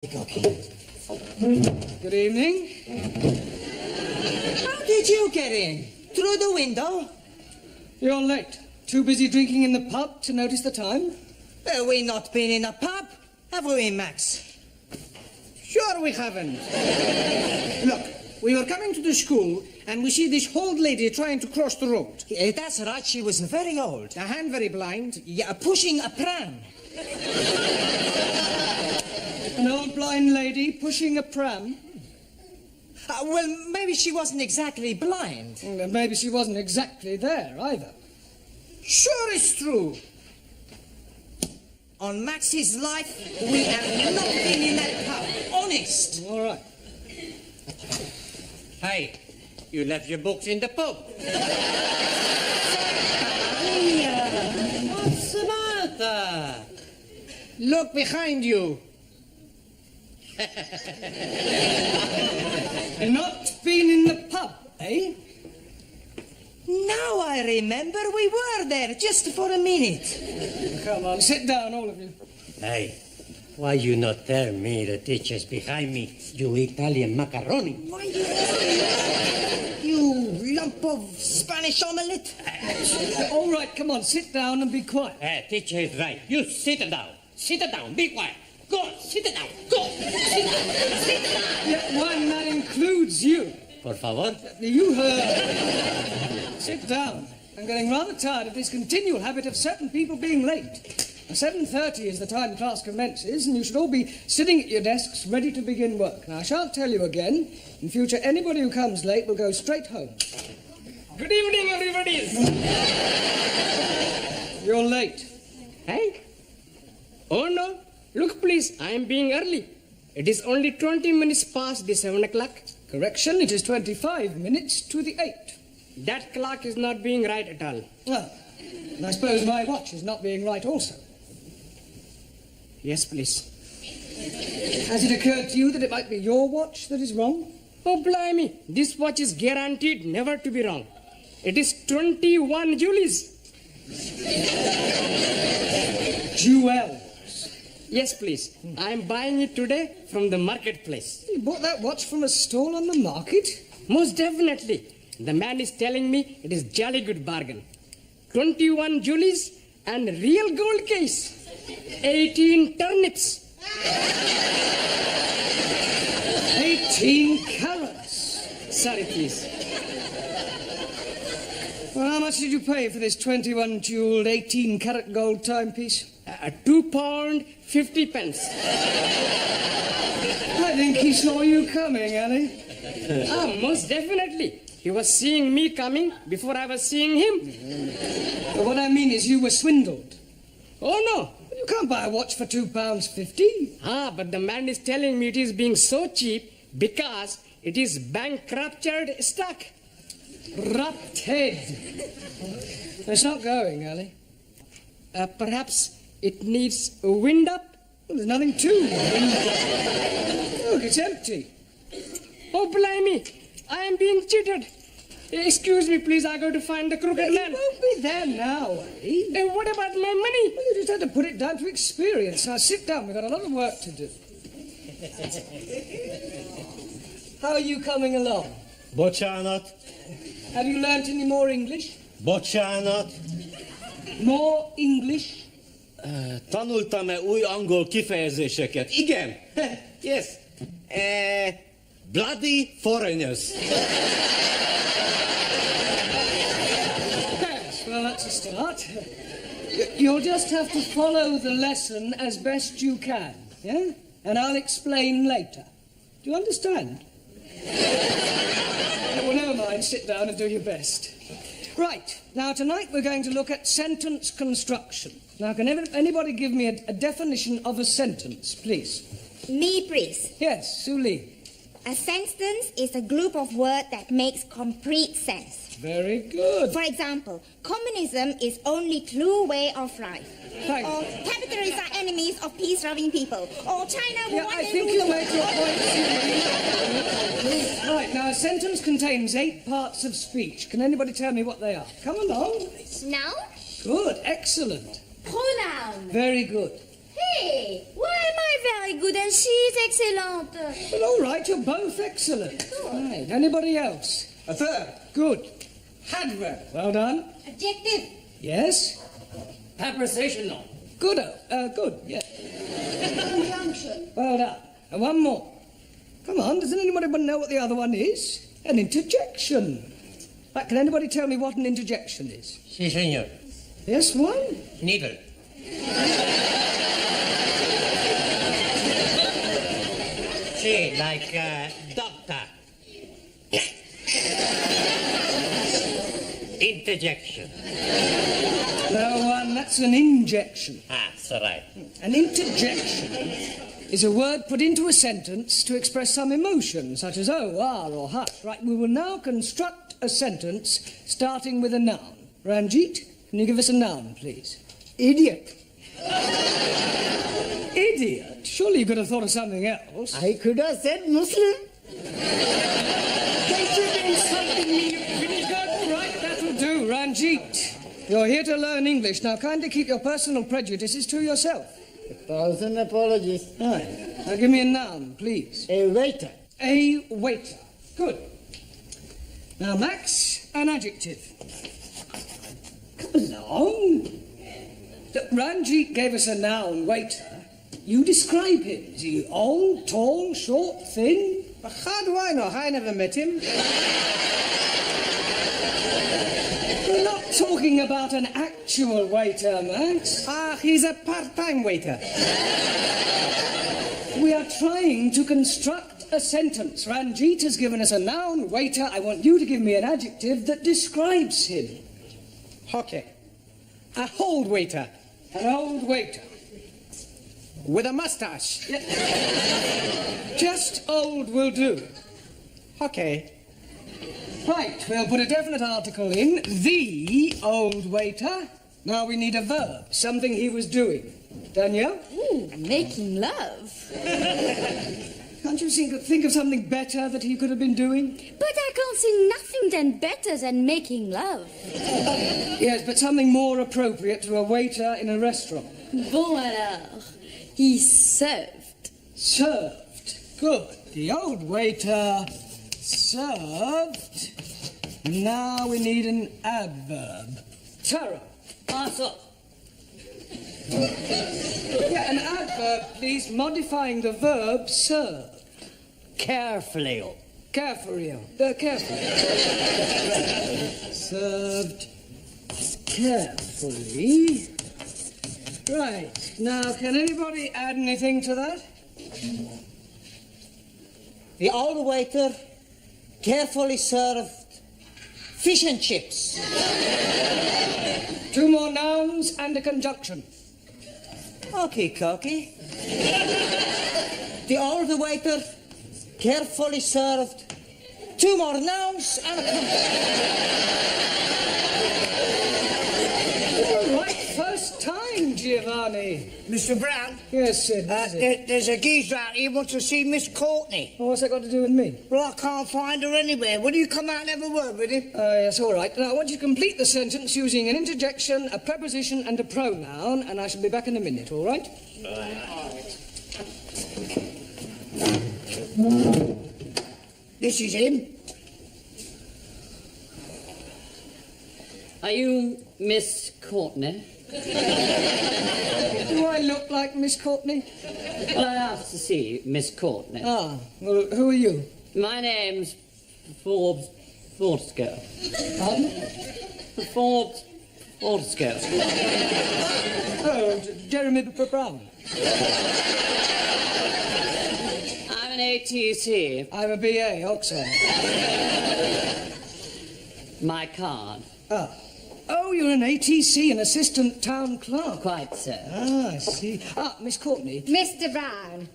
Good evening. How did you get in? Through the window? You're late. Too busy drinking in the pub to notice the time? We've not been in a pub, have we, Max? Sure we haven't. Look, we were coming to the school and we see this old lady trying to cross the road. That's right, she was very old. A hand very blind. Yeah, pushing a pram. An old blind lady pushing a pram. Well, maybe she wasn't exactly blind. Well, maybe she wasn't exactly there either. Sure it's true. On Max's life, we have not been in that pub. Honest. All right. Hey, you left your books in the pub. What's the matter? Look behind you. Not been in the pub, eh? Now I remember we were there just for a minute. Come on, sit down, all of you. Hey, why you not tell me the teacher's behind me, you Italian macaroni? Why you lump of Spanish omelette? All right, come on, sit down and be quiet. Teacher is right. You sit down. Sit down. Be quiet. Go, sit down. Go, sit down. Sit down. Yeah, one that includes you. Por favor. You heard. Sit down. I'm getting rather tired of this continual habit of certain people being late. 7:30 is the time class commences, and you should all be sitting at your desks ready to begin work. Now, I shan't tell you again. In future, anybody who comes late will go straight home. Good evening, everybody. You're late. Hey? Oh, no. Look, please, I am being early. It is only 20 minutes past the 7 o'clock. Correction, it is 25 minutes to the 8. That clock is not being right at all. Well, and I suppose my watch is not being right also. Yes, please. Has it occurred to you that it might be your watch that is wrong? Oh, blimey. This watch is guaranteed never to be wrong. It is 21 Julies. Jewel. Yes, please. I am buying it today from the marketplace. You bought that watch from a stall on the market? Most definitely. The man is telling me it is jolly good bargain. 21 Julies and real gold case. 18 turnips. 18 carats. Sorry, please. Well, how much did you pay for this 21 jeweled 18 carat gold timepiece? £2.50. I think he saw you coming, Annie. Most definitely. He was seeing me coming before I was seeing him. But what I mean is you were swindled. Oh, no. You can't buy a watch for £2.50. But the man is telling me it is being so cheap because it is bankrupted stock. Wrapped head. It's not going, Ali. Perhaps it needs a wind up. Well, there's nothing to it. Look, it's empty. Oh, blimey. I am being cheated. Excuse me, please. I go to find the crooked man. It won't be there now, Ali. What about my money? Well, you just had to put it down to experience. Now, sit down. We've got a lot of work to do. How are you coming along? Bocsánat. Have you learnt any more English? Bocsánat. More English? Tanultam-e új angol kifejezéseket? Igen. Yes. Bloody foreigners. Yes, well, that's a start. You'll just have to follow the lesson as best you can, yeah? And I'll explain later. Do you understand? Well, never mind. Sit down and do your best. Right. Now, tonight we're going to look at sentence construction. Now, can anybody give me a definition of a sentence, please? Me, please. Yes, Sue Lee. A sentence is a group of words that makes complete sense. Very good. For example, communism is only true way of life. Thank Or you. capitalists are enemies of peace-loving people. Or China will Yeah, one I day think rule you the made your world. point, Sue Lee. Right, now a sentence contains 8 parts of speech. Can anybody tell me what they are? Come along. Noun, Good, excellent. pronoun. Very good. Hey, why am I very good and she's excellent. Well, all right, you're both excellent. Right, anybody else? A third. Good. Adverb. Well done. Adjective. Yes. Prepositional. Good, good, yeah. Conjunction. Well done. And one more. Come on, doesn't anybody know what the other one is? An interjection. Right, can anybody tell me what an interjection is? Si, senor. Yes, one? Needle. Si, like doctor. Interjection. No, that's an injection. Ah, that's right. An interjection is a word put into a sentence to express some emotion, such as oh, are, or hush. Right, we will now construct a sentence starting with a noun. Ranjit, can you give us a noun, please? Idiot. Idiot? Surely you could have thought of something else. I could have said Muslim. Don't you insult me, you vinegar? Right, that'll do, Ranjit. You're here to learn English. Now, kindly keep your personal prejudices to yourself. 1,000 apologies. Right. Now, give me a noun, please. A waiter. A waiter. Good. Now, Max, an adjective. Come along. Look, Ranjit gave us a noun, waiter. You describe him. Is he old, tall, short, thin? But how do I know? I never met him. We're not talking about an actual waiter, Max. Ah, he's a part-time waiter. We are trying to construct a sentence. Ranjit has given us a noun, waiter. I want you to give me an adjective that describes him. Okay. A old waiter. An old waiter. With a mustache. Just old will do. Okay. Right, we'll put a definite article in. The old waiter. Now we need a verb, something he was doing. Danielle? Ooh, making love. Can't you think of something better that he could have been doing? But I can't see nothing then better than making love. Yes, but something more appropriate to a waiter in a restaurant. Bon alors, he served. Served. Good. The old waiter served. And now we need an adverb. Thorough. Also, Yeah, an adverb, please, modifying the verb serve. carefully. Carefully. Carefully. Served carefully. Right. Now, can anybody add anything to that? The old waiter carefully served fish and chips. Two more nouns and a conjunction. Okay, Cocky. The old waiter carefully served two more nouns and a All right, first time, Giovanni. Mr. Brown, Yes, Sid. what is it? there's a geezer out here wants to see Miss Courtney. Well, what's that got to do with me? Well, I can't find her anywhere. Will you come out and have a word with him? Yes, all right. Now, I want you to complete the sentence using an interjection, a preposition, and a pronoun, and I shall be back in a minute, all right? This is him. Are you Miss Courtney? Do I look like Miss Courtney? Well, I asked to see Miss Courtney. Ah, well, who are you? My name's Forbes Fortescue. Pardon? Forbes Fortescue. Oh, Jeremy Brown. I'm an ATC. I'm a BA, Oxford. My card. Ah. Oh, you're an ATC, an assistant town clerk. Quite so. Ah, I see. Ah, Miss Courtney. Mr. Brown,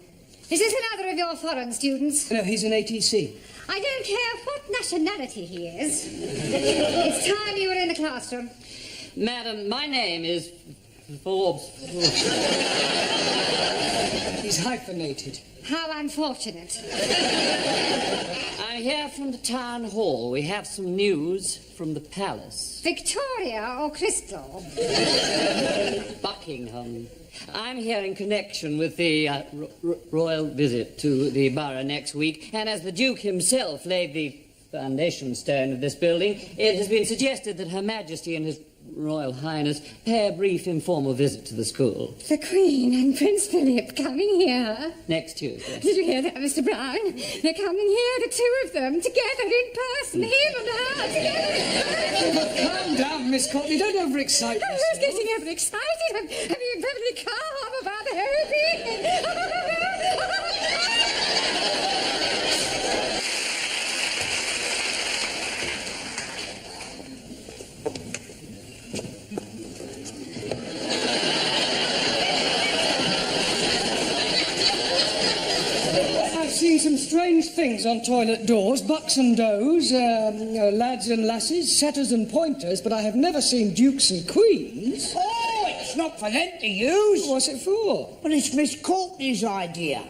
is this another of your foreign students? No, he's an ATC. I don't care what nationality he is. It's time you were in the classroom. Madam, my name is Forbes. He's hyphenated. How unfortunate. I'm here from the town hall. We have some news from the palace. Victoria or Crystal? Buckingham. I'm here in connection with the royal visit to the borough next week, and as the Duke himself laid the foundation stone of this building, it has been suggested that Her Majesty and His Royal Highness pay a brief informal visit to the school. The Queen and Prince Philip coming here. Next Tuesday. Did you hear that, Mr. Brown? They're coming here, the two of them, together in person, him and her, together in person. Calm down, Miss Courtney. Don't overexcite I was yourself. getting overexcited. I'm being perfectly calm about the whole thing. I've seen some strange things on toilet doors, bucks and does, lads and lasses, setters and pointers, but I have never seen dukes and queens. Oh, it's not for them to use. What's it for? Well, it's Miss Courtney's idea.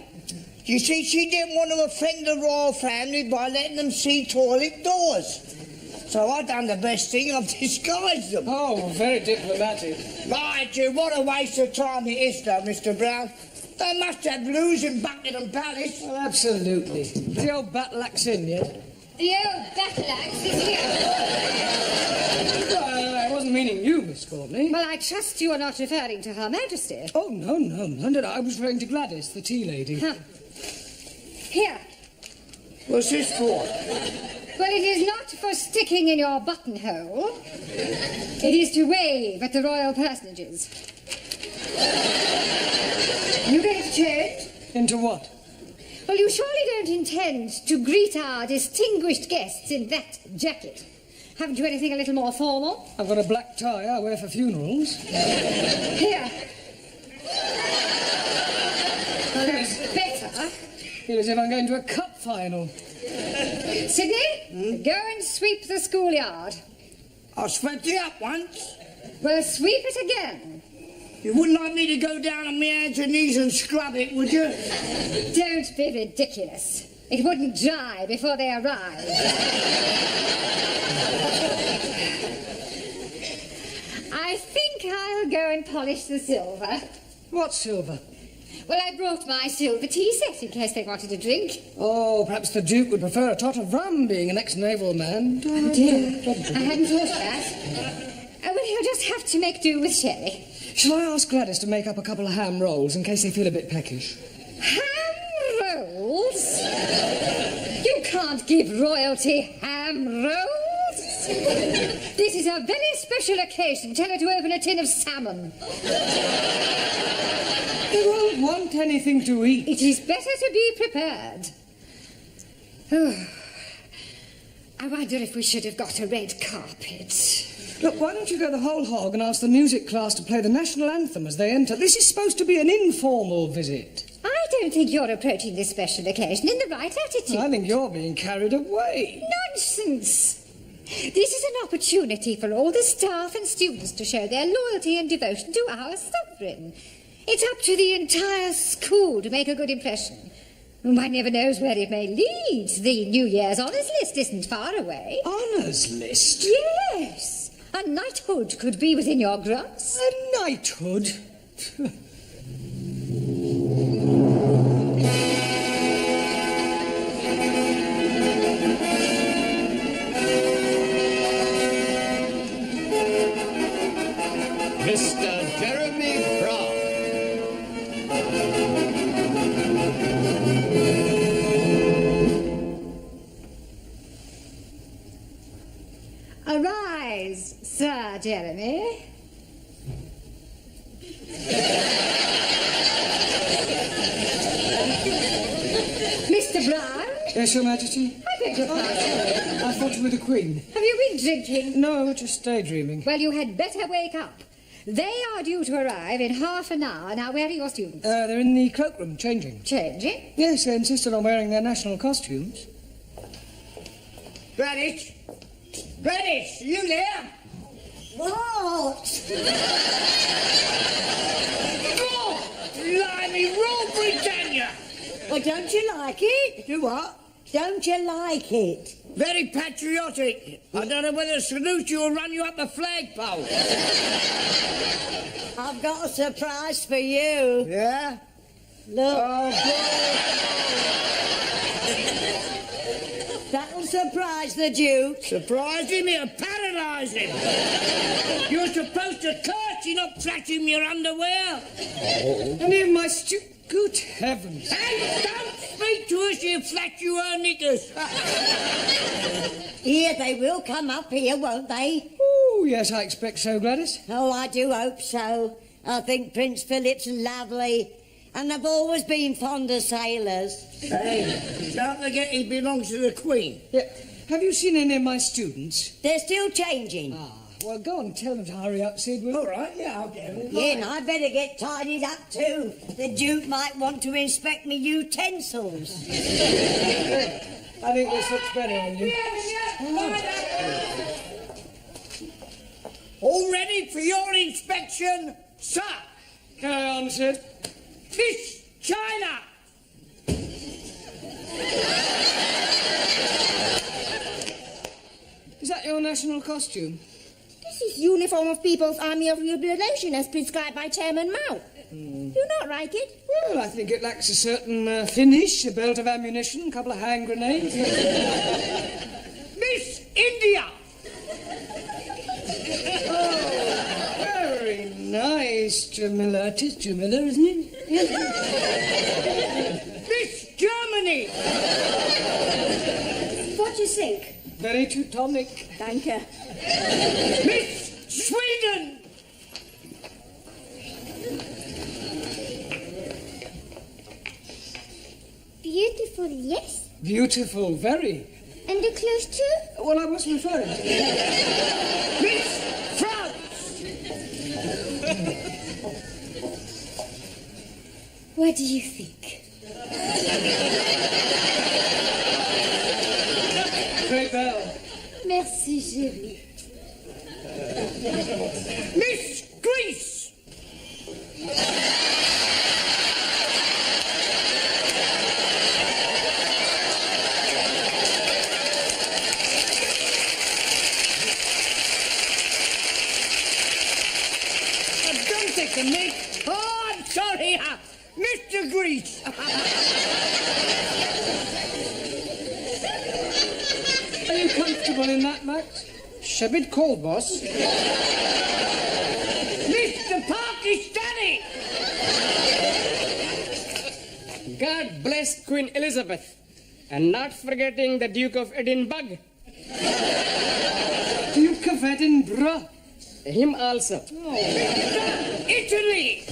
You see, she didn't want to offend the royal family by letting them see toilet doors. So I done the best thing, I've disguised them. Oh, very diplomatic. Right, you, what a waste of time it is, though, Mr. Brown. They must have blues in Buckingham Palace. Oh, absolutely. Is the old Batlax in yet? The old Battleaxe is here. I wasn't meaning you, Miss Courtney. Well, I trust you are not referring to Her Majesty. Oh, no. I was referring to Gladys, the tea lady. Huh. Here. What's this for? Well, it is not for sticking in your buttonhole. It is to wave at the royal personages. You going to change? Into what? Well, you surely don't intend to greet our distinguished guests in that jacket. Haven't you anything a little more formal? I've got a black tie I wear for funerals. Here. Well, that's better. Feel as if I'm going to a cup final. Sydney, go and sweep the schoolyard. I swept it up once. Well, sweep it again. You wouldn't like me to go down on my hands and knees and scrub it, would you? Don't be ridiculous. It wouldn't dry before they arrive. I think I'll go and polish the silver. What silver? Well, I brought my silver tea set in case they wanted a drink. Oh, perhaps the Duke would prefer a tot of rum, being an ex-naval man. Oh, dear. I hadn't thought of that. Oh, well, he'll just have to make do with sherry. Shall I ask Gladys to make up a couple of ham rolls in case they feel a bit peckish? Ham rolls? You can't give royalty ham rolls. This is a very special occasion. Tell her to open a tin of salmon. They won't want anything to eat. It is better to be prepared. Oh, I wonder if we should have got a red carpet. Look, why don't you go the whole hog and ask the music class to play the national anthem as they enter? This is supposed to be an informal visit. I don't think you're approaching this special occasion in the right attitude. I think you're being carried away. Nonsense. This is an opportunity for all the staff and students to show their loyalty and devotion to our sovereign. It's up to the entire school to make a good impression. One never knows where it may lead. The New Year's honours list isn't far away. Honours list? Yes. A knighthood could be within your grasp. A knighthood? Mr. Jeremy Brown. Arise, Sir Jeremy. Mr. Brown? Yes, Your Majesty? I beg your pardon. I thought you were the Queen. Have you been drinking? No, just daydreaming. Well, you had better wake up. They are due to arrive in half an hour. Now, where are your students? They're in the cloakroom, changing. Changing? Yes, they insisted on wearing their national costumes. Gladys? Gladys, are you there? What? Oh, blimey, Royal Britannia! Well, don't you like it? Do what? Don't you like it? Very patriotic. I don't know whether to salute you or run you up the flagpole. I've got a surprise for you. Yeah? Look. Oh, That'll surprise the Duke. surprise him, it'll paralyse him. You're supposed to curse, you're not flashing your underwear. Any of my good heavens. And don't speak to us, you flash your knickers. Here, they will come up here, won't they? Oh, yes, I expect so, Gladys. Oh, I do hope so. I think Prince Philip's lovely. And I've always been fond of sailors. Hey, don't forget he belongs to the Queen. Yeah. Have you seen any of my students? They're still changing. Ah, well, go on, tell them to hurry up, Sid, will you? All right, yeah, I'll get him. Yeah, and I better get tidied up too. The Duke might want to inspect me utensils. I think this looks better on you. All ready for your inspection, sir? Carry on, Sid. Miss China! Is that your national costume? This is uniform of People's Army of Liberation as prescribed by Chairman Mao. Do you not like it? Well, I think it lacks a certain finish, a belt of ammunition, a couple of hand grenades. Miss India! Very nice, Jamila. It is Jamila, isn't it? Miss Germany! What do you think? Very Teutonic. Thank you. Miss Sweden! Beautiful, yes. Beautiful, very. And the clothes too? Well, I was referring to. Miss France! What do you think? Great bell. Merci, chérie. Miss Greece! Don't take the mic. Oh, I'm sorry, Mr. Greece! Are you comfortable in that, Max? It's a bit cold, boss. Mr. Pakistani! God bless Queen Elizabeth. And not forgetting the Duke of Edinburgh. Duke of Edinburgh. Him also. Italy!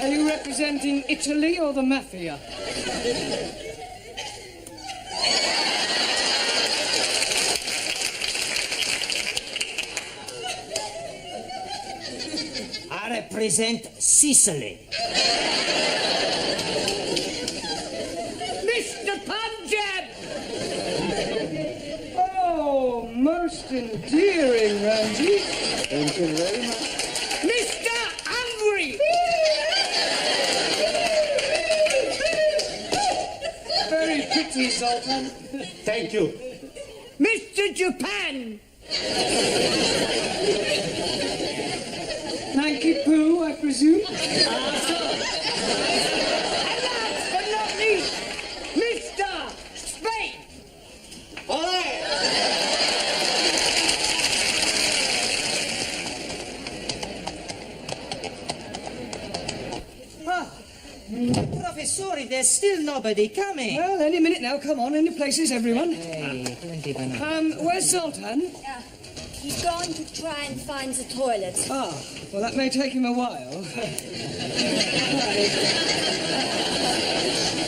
Are you representing Italy or the mafia? I represent Sicily. Mr. Punjab! Oh, most endearing, Ramsey. Thank you very much. Mr. Hungary! Very pretty, Sultan. Thank you. Mr. Japan! Nike Poo, I presume. And last but not least, Mr. Spain! All right. Professori, there's still nobody coming. Well, any minute now. Come on, any places, everyone. Hey, plenty banana. Where's Sultan? He's going to try and find the toilet. Ah, well, that may take him a while.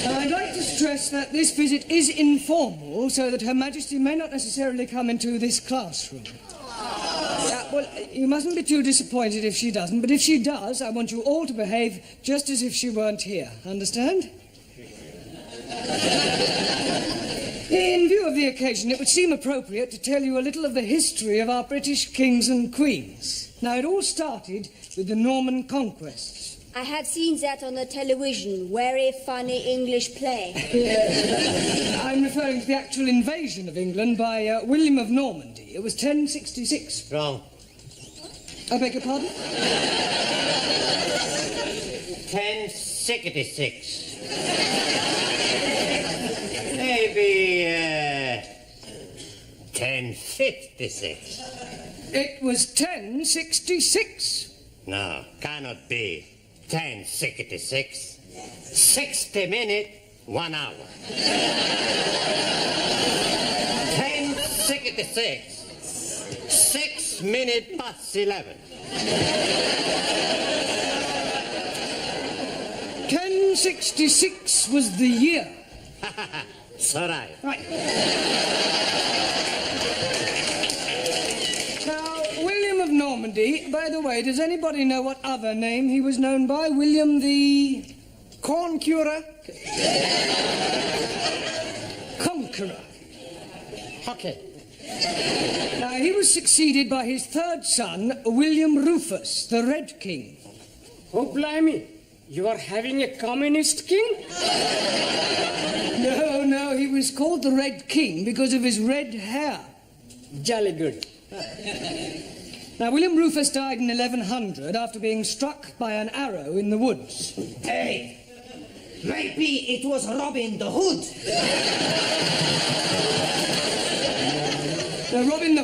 I'd like to stress that this visit is informal, so that Her Majesty may not necessarily come into this classroom. Well, you mustn't be too disappointed if she doesn't, but if she does, I want you all to behave just as if she weren't here. Understand? In view of the occasion, it would seem appropriate to tell you a little of the history of our British kings and queens. Now, it all started with the Norman conquests. I have seen that on the television. Very funny English play. I'm referring to the actual invasion of England by William of Normandy. It was 1066. Wrong. I beg your pardon? 1066. Maybe 1056. It was 1066. No, cannot be. 1066. 60 minutes, 1 hour. 1066. 6 minutes past 11. 1066 was the year. So right. Right. Now, William of Normandy, by the way, does anybody know what other name he was known by? William the... Corn curer? Conqueror. Okay. Now, he was succeeded by his third son, William Rufus, the Red King. Oh, blimey. You are having a communist king? No, he was called the Red King because of his red hair. Jolly good. Now, William Rufus died in 1100 after being struck by an arrow in the woods. Hey, maybe it was Robin the Hood. Now, Robin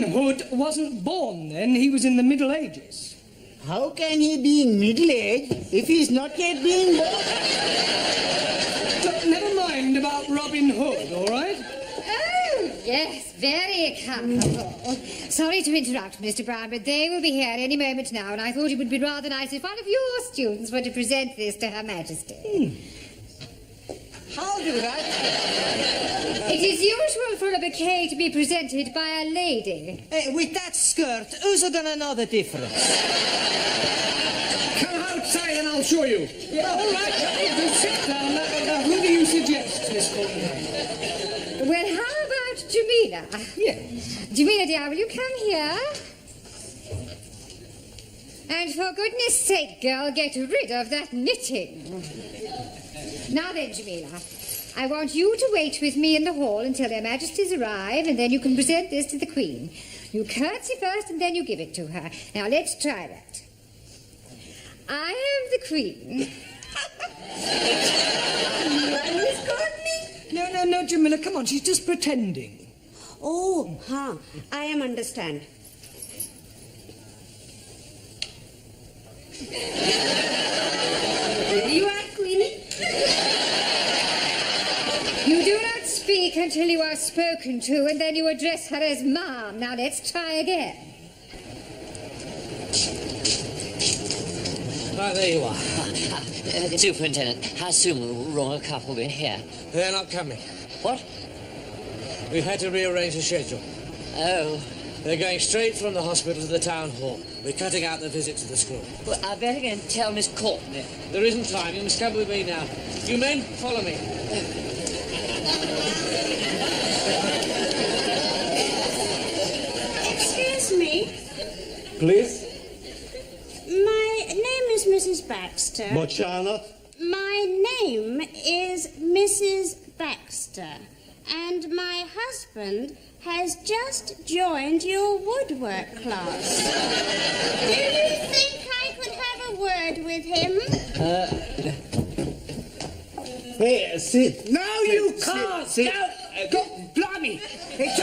Hood wasn't born then, he was in the Middle Ages. How can he be in middle age if he's not yet been born? Look, never mind about Robin Hood, all right? Oh, yes, very comfortable. Sorry to interrupt, Mr. Brown, but they will be here any moment now, and I thought it would be rather nice if one of your students were to present this to Her Majesty. I'll do that. It is usual for a bouquet to be presented by a lady. With that skirt, who's gonna know the difference? Come outside and I'll show you. Yeah, all right, do sit down. Now, who do you suggest, Miss Courtney? Well, how about Jamila? Yes. Jamila, dear, will you come here? And for goodness sake, girl, get rid of that knitting. Now then, Jamila, I want you to wait with me in the hall until their majesties arrive, and then you can present this to the Queen. You curtsy first, and then you give it to her. Now, let's try that. I am the Queen. Miss Courtney? No, Jamila, come on, she's just pretending. Oh, I am understand. You are Queenie? You do not speak until you are spoken to, and then you address her as Ma'am. Now, let's try again. Ah, there you are. Superintendent, how soon will the royal couple be here? They're not coming. What? We've had to rearrange the schedule. Oh, They're going straight from the hospital to the town hall. We're cutting out the visit to the school. well, I better go and tell Miss Courtney. There isn't time. You must come with me now. You men, follow me. Excuse me. Please? My name is Mrs. Baxter. But Charlotte? My name is Mrs. Baxter. And my husband has just joined your woodwork class. Do you think I could have a word with him? Here, sit. No, you can't. Sit. No, go, blimey. It's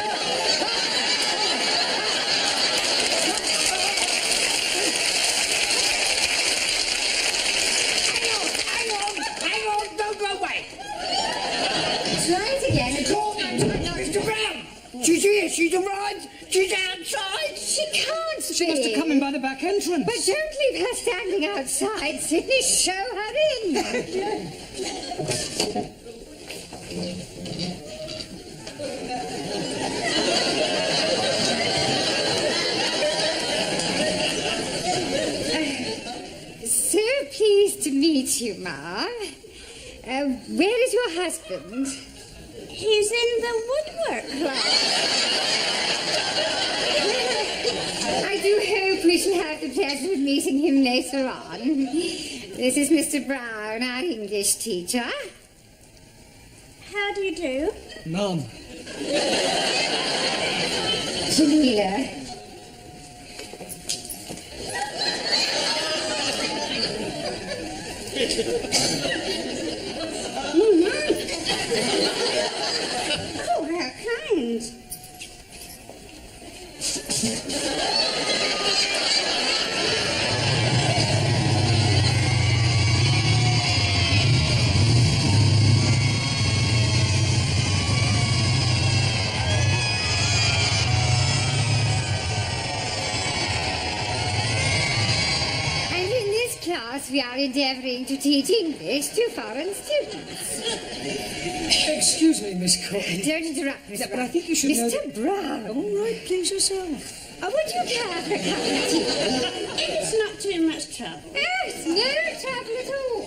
Hang on, don't go away. Try it again. Mr. Brown, she's here, she's arrived, she's outside. She can't She must have come in by the back entrance. But don't leave her standing outside, Sydney. Show her in. So pleased to meet you, Ma. Where is your husband? He's in the woodwork class. I do hope we shall have the pleasure meeting him later on. This is Mr. Brown, our English teacher. How do you do? Mum. Jamila. Oh, how kind. And in this class we are endeavouring to teach English to foreign students. Excuse me, Miss Courtney. Don't interrupt, Mr. Yeah, Brown. but I think you should know... Mr. Brown. All right, please yourself. Would you care for a cup of tea? It's not too much trouble. Yes, no trouble at all.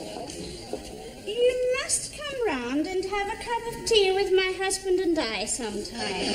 You must come round and have a cup of tea with my husband and I sometime.